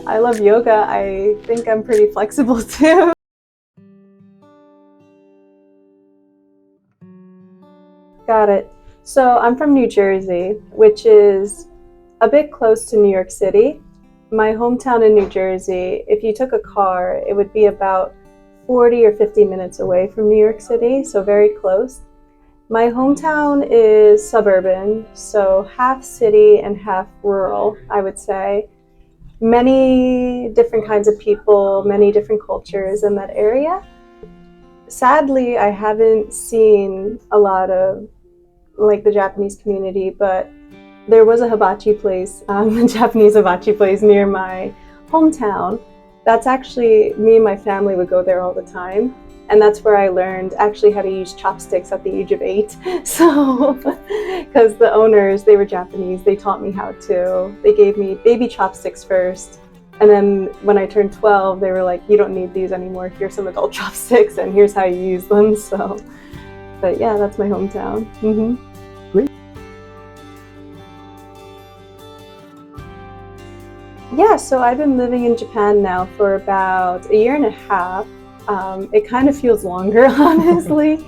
I love yoga. I think I'm pretty flexible too. Got it. So I'm from New Jersey, which is a bit close to New York City. My hometown in New Jersey, if you took a car, it would be about 40 or 50 minutes away from New York City, so very close. My hometown is suburban, so half city and half rural, I would say. Many different kinds of people, many different cultures in that area. Sadly, I haven't seen a lot of the Japanese community, but there was a hibachi place, a Japanese hibachi place near my hometown. That's actually, me and my family would go there all the time. And that's where I learned actually how to use chopsticks at the age of 8. So, because the owners, they were Japanese, they taught me how to. They gave me baby chopsticks first. And then when I turned 12, they were like, you don't need these anymore. Here's some adult chopsticks and here's how you use them. So, but yeah, that's my hometown. Mm-hmm. Great. Yeah, so I've been living in Japan now for about a year and a half. It kind of feels longer, honestly.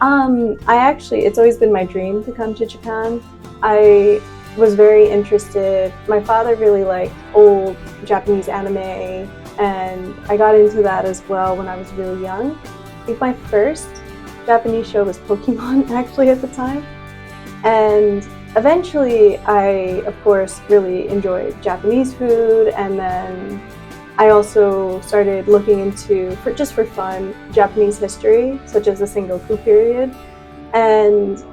It's always been my dream to come to Japan. I was very interested. My father really liked old Japanese anime, and I got into that as well when I was really young. I think my first Japanese show was Pokemon, actually, at the time. And eventually, I, of course, really enjoyed Japanese food, and then I also started looking into, just for fun, Japanese history, such as the Sengoku period. And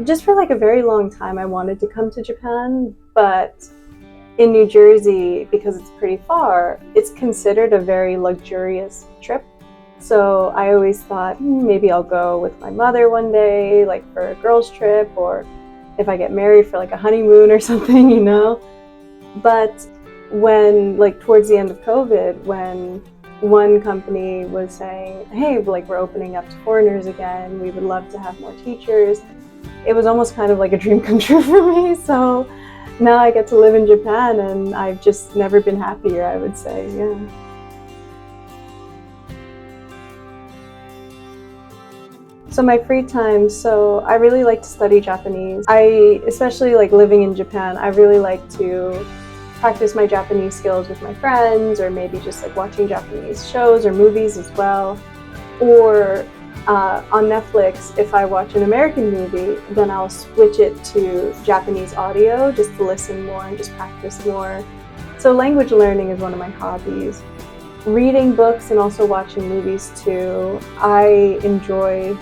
just for a very long time, I wanted to come to Japan, but in New Jersey, because it's pretty far, it's considered a very luxurious trip. So I always thought, maybe I'll go with my mother one day, for a girls' trip, or if I get married for a honeymoon or something, you know. But when towards the end of COVID, when one company was saying, hey, we're opening up to foreigners again, we would love to have more teachers, it was almost kind of like a dream come true for me. So now I get to live in Japan, and I've just never been happier, I would say. Yeah. So my free time, so I really like to study Japanese. Especially living in Japan, I really like to practice my Japanese skills with my friends, or maybe just watching Japanese shows or movies as well. Or on Netflix, if I watch an American movie, then I'll switch it to Japanese audio just to listen more and just practice more. So language learning is one of my hobbies. Reading books and also watching movies too. I enjoy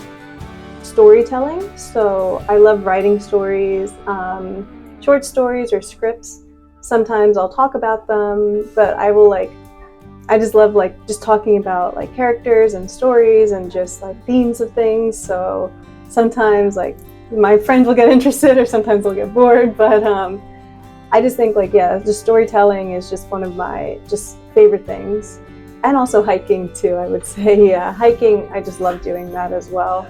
storytelling, so I love writing stories, short stories or scripts. Sometimes I'll talk about them, but I just love just talking about characters and stories and just themes of things. So sometimes my friends will get interested, or sometimes they'll get bored, but I just think just storytelling is just one of my just favorite things. And also hiking too, I would say. Yeah, hiking, I just love doing that as well.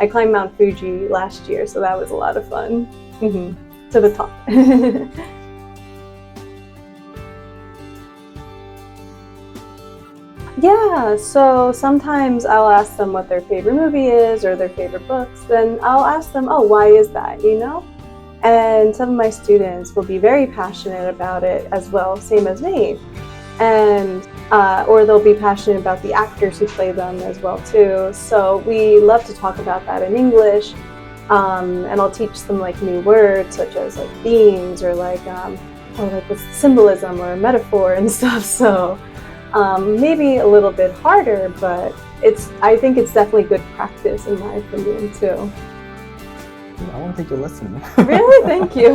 I climbed Mount Fuji last year, so that was a lot of fun. To the top. Yeah, so sometimes I'll ask them what their favorite movie is or their favorite books. Then I'll ask them, oh, why is that, you know? And some of my students will be very passionate about it as well, same as me. And or they'll be passionate about the actors who play them as well too. So we love to talk about that in English. And I'll teach them new words such as themes or with symbolism or metaphor and stuff. So maybe a little bit harder, but I think it's definitely good practice in my opinion too. I want to take your lesson. Really? Thank you.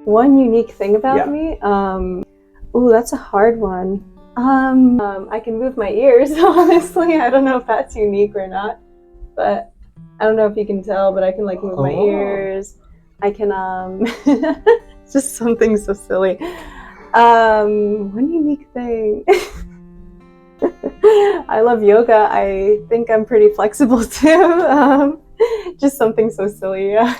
One unique thing about me? Ooh, that's a hard one. I can move my ears, honestly. I don't know if that's unique or not, but I don't know if you can tell, but I can move my ears. I can, it's just something so silly. One unique thing. I love yoga. I think I'm pretty flexible too. Just something so silly, yeah.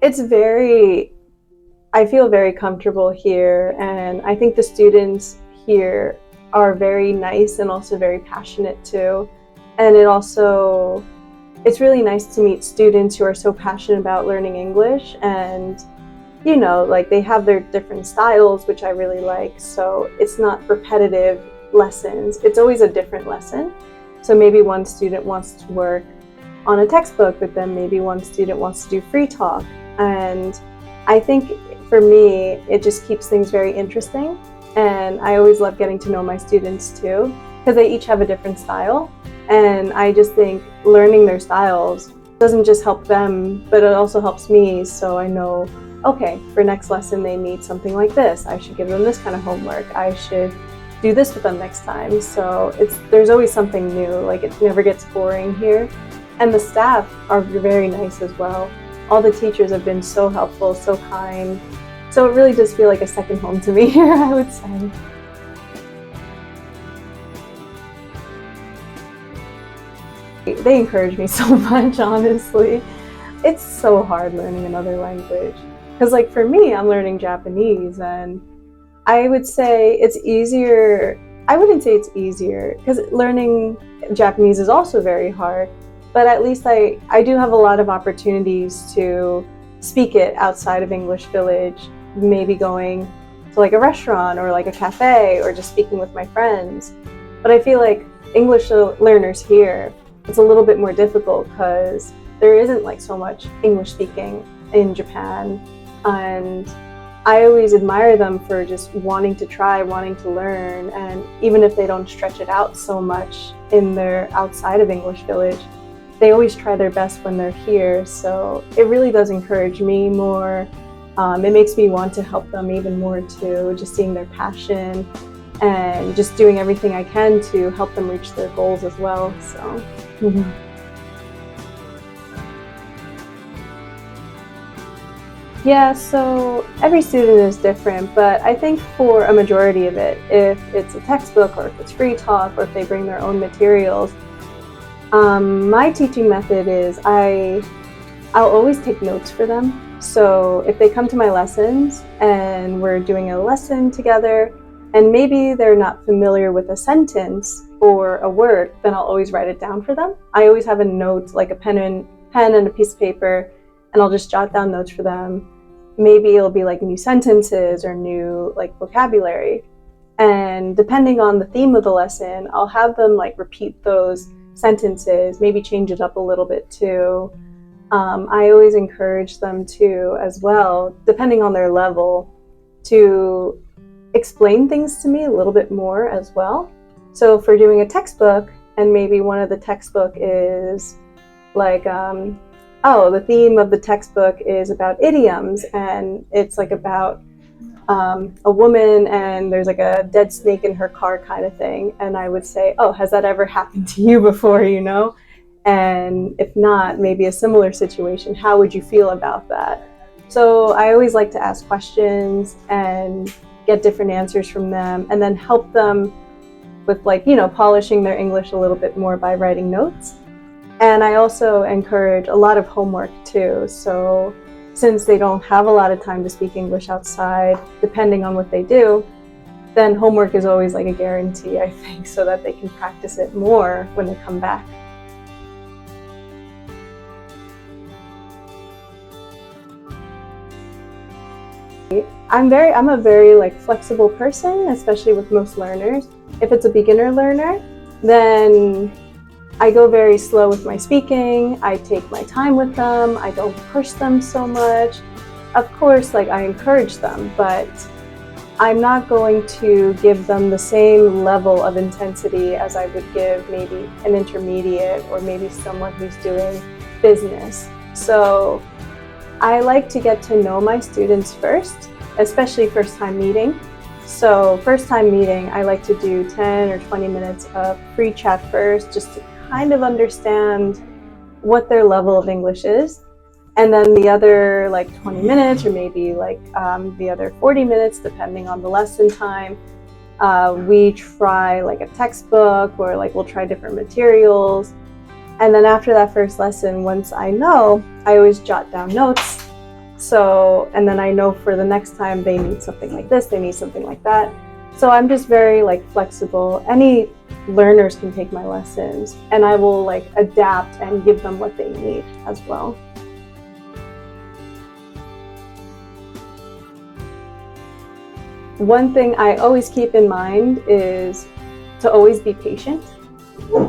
I feel very comfortable here, and I think the students here are very nice and also very passionate too. And it's really nice to meet students who are so passionate about learning English, and like they have their different styles, which I really like. So it's not repetitive lessons. It's always a different lesson. So maybe one student wants to work on a textbook, but then maybe one student wants to do free talk. And I think for me, it just keeps things very interesting. And I always love getting to know my students too, because they each have a different style. And I just think learning their styles doesn't just help them, but it also helps me. So I know, okay, for next lesson, they need something like this. I should give them this kind of homework. I should do this with them next time. So there's always something new. Like, it never gets boring here. And the staff are very nice as well. All the teachers have been so helpful, so kind. So it really does feel like a second home to me here, I would say. They encourage me so much, honestly. It's so hard learning another language. Because like for me, I'm learning Japanese, and I would say it's easier. I wouldn't say it's easier, because learning Japanese is also very hard. But at least I do have a lot of opportunities to speak it outside of English Village, maybe going to like a restaurant or like a cafe, or just speaking with my friends. But I feel like English learners here, it's a little bit more difficult because there isn't like so much English speaking in Japan. And I always admire them for just wanting to try, wanting to learn. And even if they don't stretch it out so much in their outside of English Village, they always try their best when they're here. So it really does encourage me more. It makes me want to help them even more too, just seeing their passion and just doing everything I can to help them reach their goals as well. So. Yeah, so every student is different, but I think for a majority of it, if it's a textbook or if it's free talk or if they bring their own materials, my teaching method is I'll always take notes for them. So if they come to my lessons and we're doing a lesson together and maybe they're not familiar with a sentence or a word, then I'll always write it down for them. I always have a note, like a pen and a piece of paper, and I'll just jot down notes for them. Maybe it'll be like new sentences or new like vocabulary. And depending on the theme of the lesson, I'll have them like repeat those sentences, maybe change it up a little bit too. I always encourage them to, as well, depending on their level, to explain things to me a little bit more as well. So if we're doing a textbook and maybe one of the textbook is like, the theme of the textbook is about idioms, and it's like about a woman and there's like a dead snake in her car kind of thing. And I would say, oh, has that ever happened to you before, And if not, maybe a similar situation, how would you feel about that? So I always like to ask questions and get different answers from them, and then help them with polishing their English a little bit more by writing notes. And I also encourage a lot of homework too. So since they don't have a lot of time to speak English outside, depending on what they do, then homework is always like a guarantee, I think, so that they can practice it more when they come back. I'm a very flexible person, especially with most learners. If it's a beginner learner, then I go very slow with my speaking. I take my time with them. I don't push them so much. Of course, I encourage them, but I'm not going to give them the same level of intensity as I would give maybe an intermediate or maybe someone who's doing business. So I like to get to know my students first, especially first time meeting. So first time meeting, I like to do 10 or 20 minutes of free chat first, just to kind of understand what their level of English is. And then the other 20 minutes, or maybe the other 40 minutes, depending on the lesson time, we try a textbook, or we'll try different materials. And then after that first lesson, once I know, I always jot down notes So, and then I know for the next time they need something like this, they need something like that. So I'm just very like flexible. Any learners can take my lessons and I will like adapt and give them what they need as well. One thing I always keep in mind is to always be patient,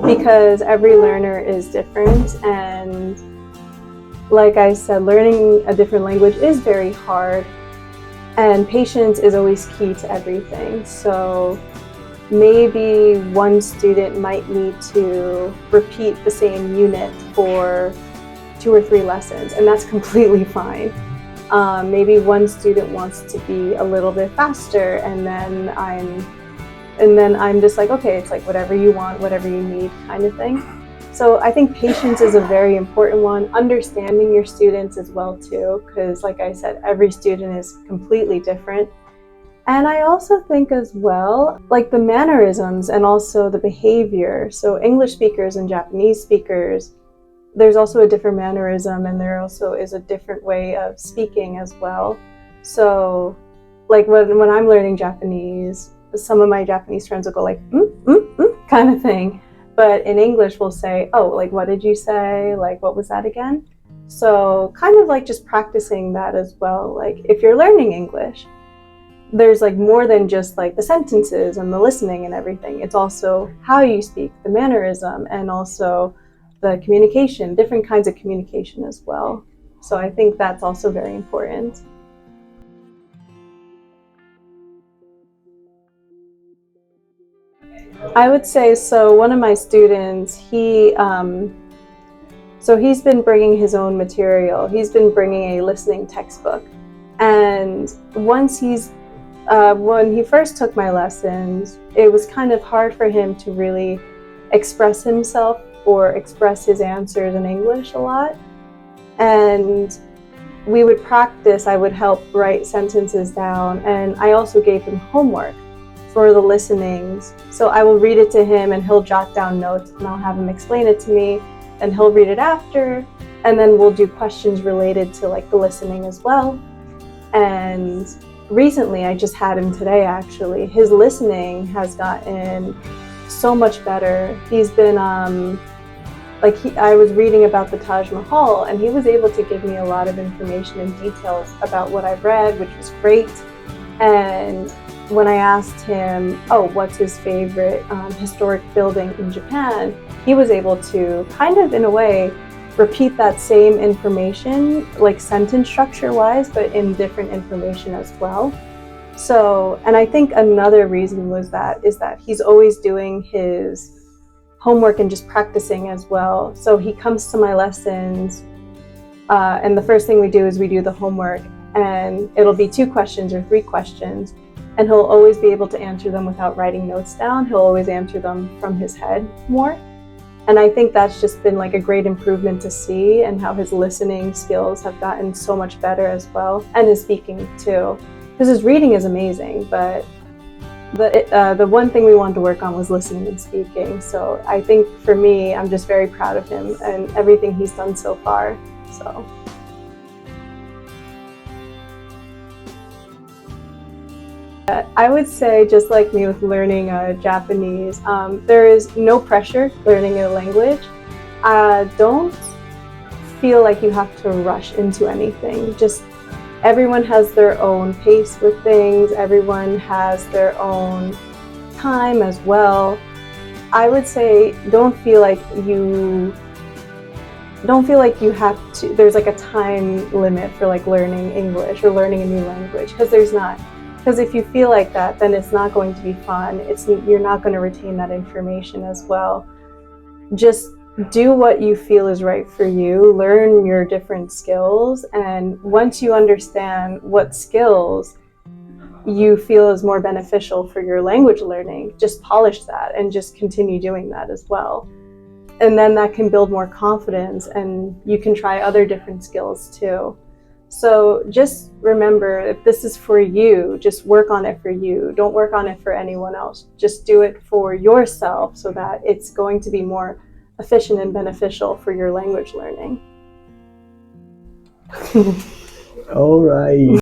because every learner is different, and like I said, learning a different language is very hard, and patience is always key to everything. So maybe one student might need to repeat the same unit for 2 or 3 lessons, and that's completely fine. Maybe one student wants to be a little bit faster, and then I'm just like, okay, it's like whatever you want, whatever you need kind of thing. So I think patience is a very important one. Understanding your students as well too, because like I said, every student is completely different. And I also think as well, like the mannerisms and also the behavior. So English speakers and Japanese speakers, there's also a different mannerism, and there also is a different way of speaking as well. So like when I'm learning Japanese, some of my Japanese friends will go like, kind of thing. But in English we'll say, oh, like what did you say? Like what was that again? So kind of like just practicing that as well. Like if you're learning English, there's like more than just like the sentences and the listening and everything. It's also how you speak, the mannerism, and also the communication, different kinds of communication as well. So I think that's also very important. I would say, so one of my students, he's been bringing his own material. He's been bringing a listening textbook. And once when he first took my lessons, it was kind of hard for him to really express himself or express his answers in English a lot. And we would practice, I would help write sentences down, and I also gave him homework for the listenings. So I will read it to him and he'll jot down notes, and I'll have him explain it to me, and he'll read it after, and then we'll do questions related to like the listening as well. And recently, I just had him today actually, his listening has gotten so much better. He's been I was reading about the Taj Mahal, and he was able to give me a lot of information and details about what I've read, which was great. And when I asked him, oh, what's his favorite historic building in Japan, he was able to kind of, in a way, repeat that same information, like sentence structure wise, but in different information as well. So, and I think another reason is that he's always doing his homework and just practicing as well. So he comes to my lessons, and the first thing we do is we do the homework, and it'll be 2 questions or 3 questions, and he'll always be able to answer them without writing notes down. He'll always answer them from his head more. And I think that's just been like a great improvement to see, and how his listening skills have gotten so much better as well, and his speaking too. Because his reading is amazing, but the one thing we wanted to work on was listening and speaking. So I think for me, I'm just very proud of him and everything he's done so far. So. I would say, just like me with learning Japanese, there is no pressure learning a language. Don't feel like you have to rush into anything. Just everyone has their own pace with things. Everyone has their own time as well. I would say don't feel like you have to, there's like a time limit for like learning English or learning a new language, because there's not. Because if you feel like that, then it's not going to be fun. You're not going to retain that information as well. Just do what you feel is right for you. Learn your different skills, and once you understand what skills you feel is more beneficial for your language learning, just polish that and just continue doing that as well. And then that can build more confidence, and you can try other different skills too. So just remember, if this is for you, just work on it for you. Don't work on it for anyone else. Just do it for yourself so that it's going to be more efficient and beneficial for your language learning. All right.